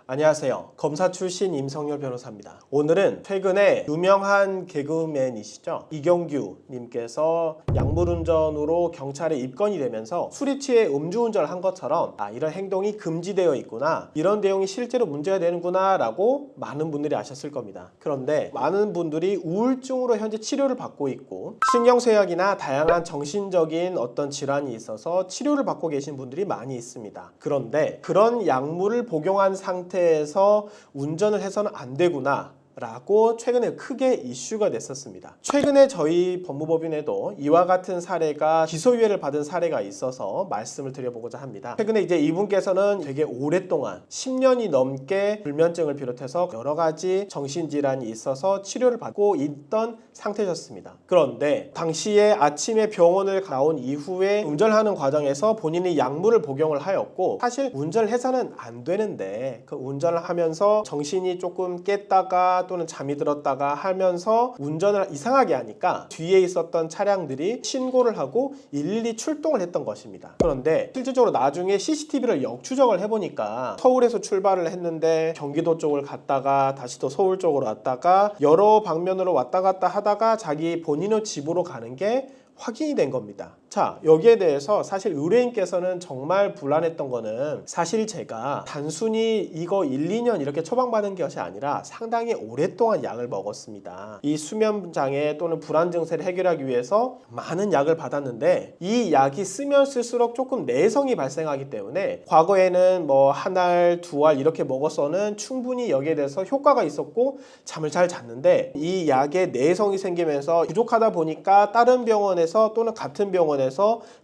안녕하세요. 검사 출신 임성열 변호사입니다. 오늘은 최근에 유명한 개그맨이시죠? 이경규 님께서 약물운전으로 경찰에 입건이 되면서 술이 취해 음주운전을 한 것처럼 이런 행동이 금지되어 있구나, 이런 내용이 실제로 문제가 되는구나 라고 많은 분들이 아셨을 겁니다. 그런데 많은 분들이 우울증으로 현재 치료를 받고 있고 신경쇠약이나 다양한 정신적인 어떤 질환이 있어서 치료를 받고 계신 분들이 많이 있습니다. 그런데 그런 약물을 복용한 상태에서 운전을 해서는 안 되구나 라고 최근에 크게 이슈가 됐었습니다. 최근에 저희 법무법인에도 이와 같은 사례가 기소유예를 받은 사례가 있어서 말씀을 드려보고자 합니다. 최근에 이제 이분께서는 되게 오랫동안 10년이 넘게 불면증을 비롯해서 여러 가지 정신질환이 있어서 치료를 받고 있던 상태셨습니다. 그런데 당시에 아침에 병원을 나온 이후에 운전하는 과정에서 본인이 약물을 복용을 하였고, 사실 운전을 해서는 안 되는데 그 운전을 하면서 정신이 조금 깼다가 또는 잠이 들었다가 하면서 운전을 이상하게 하니까 뒤에 있었던 차량들이 신고를 하고 112 출동을 했던 것입니다. 그런데 실질적으로 나중에 CCTV를 역추적을 해보니까 서울에서 출발을 했는데 경기도 쪽을 갔다가 다시 또 서울 쪽으로 왔다가 여러 방면으로 왔다 갔다 하다가 자기 본인의 집으로 가는 게 확인이 된 겁니다. 자, 여기에 대해서 사실 의뢰인께서는 정말 불안했던 거는, 사실 제가 단순히 이거 1, 2년 이렇게 처방받은 것이 아니라 상당히 오랫동안 약을 먹었습니다. 이 수면장애 또는 불안 증세를 해결하기 위해서 많은 약을 받았는데 이 약이 쓰면 쓸수록 조금 내성이 발생하기 때문에 과거에는 뭐 한 알, 두 알 이렇게 먹어서는 충분히 여기에 대해서 효과가 있었고 잠을 잘 잤는데, 이 약에 내성이 생기면서 부족하다 보니까 다른 병원에서 또는 같은 병원에서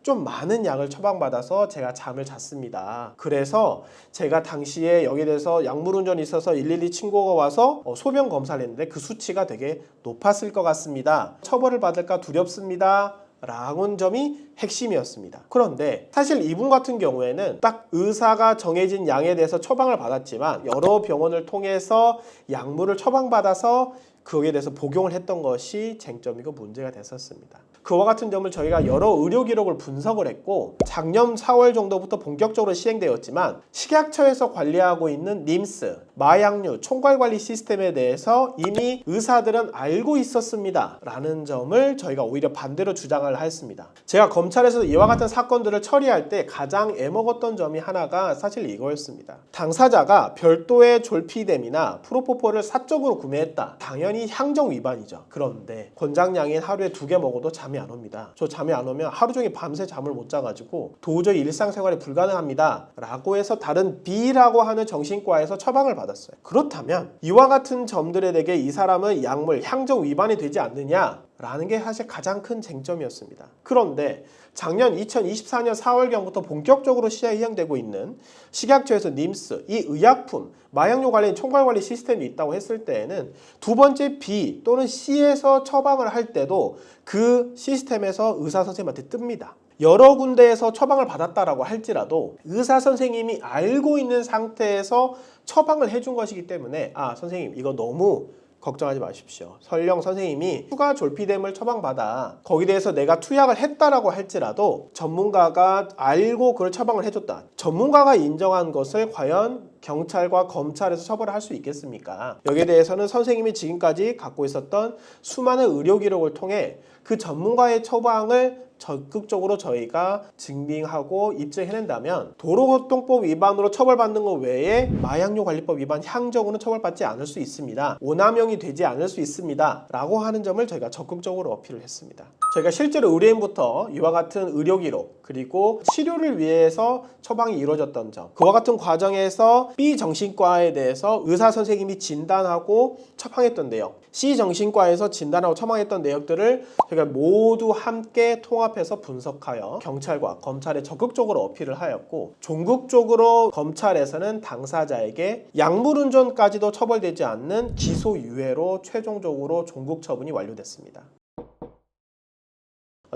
좀 많은 약을 처방받아서 제가 잠을 잤습니다. 그래서 제가 당시에 여기에 대해서 약물운전이 있어서 112 친구가 와서 소변 검사를 했는데 그 수치가 되게 높았을 것 같습니다. 처벌을 받을까 두렵습니다 라는 점이 핵심이었습니다. 그런데 사실 이분 같은 경우에는 딱 의사가 정해진 양에 대해서 처방을 받았지만 여러 병원을 통해서 약물을 처방받아서 거기에 대해서 복용을 했던 것이 쟁점이고 문제가 됐었습니다. 그와 같은 점을 저희가 여러 의료 기록을 분석을 했고, 작년 4월 정도부터 본격적으로 시행되었지만 식약처에서 관리하고 있는 림스, 마약류 총괄관리 시스템에 대해서 이미 의사들은 알고 있었습니다 라는 점을 저희가 오히려 반대로 주장을 했습니다. 제가 검찰에서 이와 같은 사건들을 처리할 때 가장 애먹었던 점이 하나가 사실 이거였습니다. 당사자가 별도의 졸피뎀이나 프로포폴을 사적으로 구매했다, 당연히 향정 위반이죠. 그런데 권장량인 하루에 2개 먹어도 잠이 안 옵니다. 저 잠이 안 오면 하루 종일 밤새 잠을 못 자가지고 도저히 일상생활이 불가능합니다 라고 해서 다른 B라고 하는 정신과에서 처방을 받았어요. 그렇다면 이와 같은 점들에 대해 이 사람은 약물 향정 위반이 되지 않느냐 라는 게 사실 가장 큰 쟁점이었습니다. 그런데 작년 2024년 4월경부터 본격적으로 시행되고 있는 식약처에서 림스, 이 의약품, 마약류 관련 총괄관리 시스템이 있다고 했을 때에는 두 번째 B 또는 C에서 처방을 할 때도 그 시스템에서 의사 선생님한테 뜹니다. 여러 군데에서 처방을 받았다라고 할지라도 의사 선생님이 알고 있는 상태에서 처방을 해준 것이기 때문에 선생님 이거 너무 걱정하지 마십시오. 설령 선생님이 추가 졸피뎀을 처방받아 거기에 대해서 내가 투약을 했다라고 할지라도 전문가가 알고 그걸 처방을 해줬다, 전문가가 인정한 것을 과연 경찰과 검찰에서 처벌을 할 수 있겠습니까? 여기에 대해서는 선생님이 지금까지 갖고 있었던 수많은 의료 기록을 통해 그 전문가의 처방을 적극적으로 저희가 증빙하고 입증해낸다면 도로교통법 위반으로 처벌받는 것 외에 마약류 관리법 위반 향정으로는 처벌받지 않을 수 있습니다. 오남용이 되지 않을 수 있습니다 라고 하는 점을 저희가 적극적으로 어필을 했습니다. 저희가 실제로 의뢰인부터 이와 같은 의료 기록 그리고 치료를 위해서 처방이 이루어졌던 점, 그와 같은 과정에서 B 정신과에 대해서 의사 선생님이 진단하고 처방했던 내용, C 정신과에서 진단하고 처방했던 내역들을 저희가 모두 함께 통합해서 분석하여 경찰과 검찰에 적극적으로 어필을 하였고, 종국적으로 검찰에서는 당사자에게 약물운전까지도 처벌되지 않는 기소유예로 최종적으로 종국 처분이 완료됐습니다.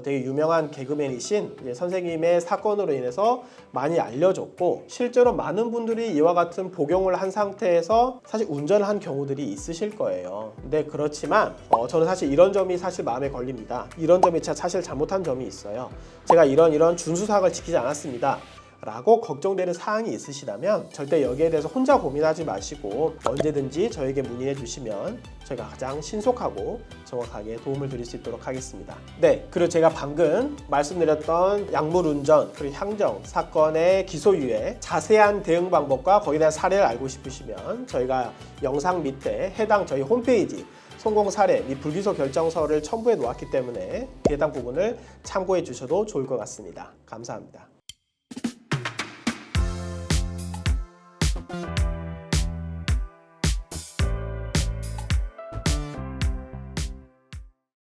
되게 유명한 개그맨이신 선생님의 사건으로 인해서 많이 알려졌고, 실제로 많은 분들이 이와 같은 복용을 한 상태에서 사실 운전을 한 경우들이 있으실 거예요. 근데 그렇지만 저는 사실 이런 점이 사실 마음에 걸립니다. 이런 점이 제가 사실 잘못한 점이 있어요. 제가 이런 준수사항을 지키지 않았습니다 라고 걱정되는 사항이 있으시다면 절대 여기에 대해서 혼자 고민하지 마시고 언제든지 저에게 문의해 주시면 저희가 가장 신속하고 정확하게 도움을 드릴 수 있도록 하겠습니다. 네, 그리고 제가 방금 말씀드렸던 약물운전 그리고 향정 사건의 기소유예 자세한 대응 방법과 거기에 대한 사례를 알고 싶으시면 저희가 영상 밑에 해당 저희 홈페이지 성공 사례 및 불기소 결정서를 첨부해 놓았기 때문에 해당 부분을 참고해 주셔도 좋을 것 같습니다. 감사합니다.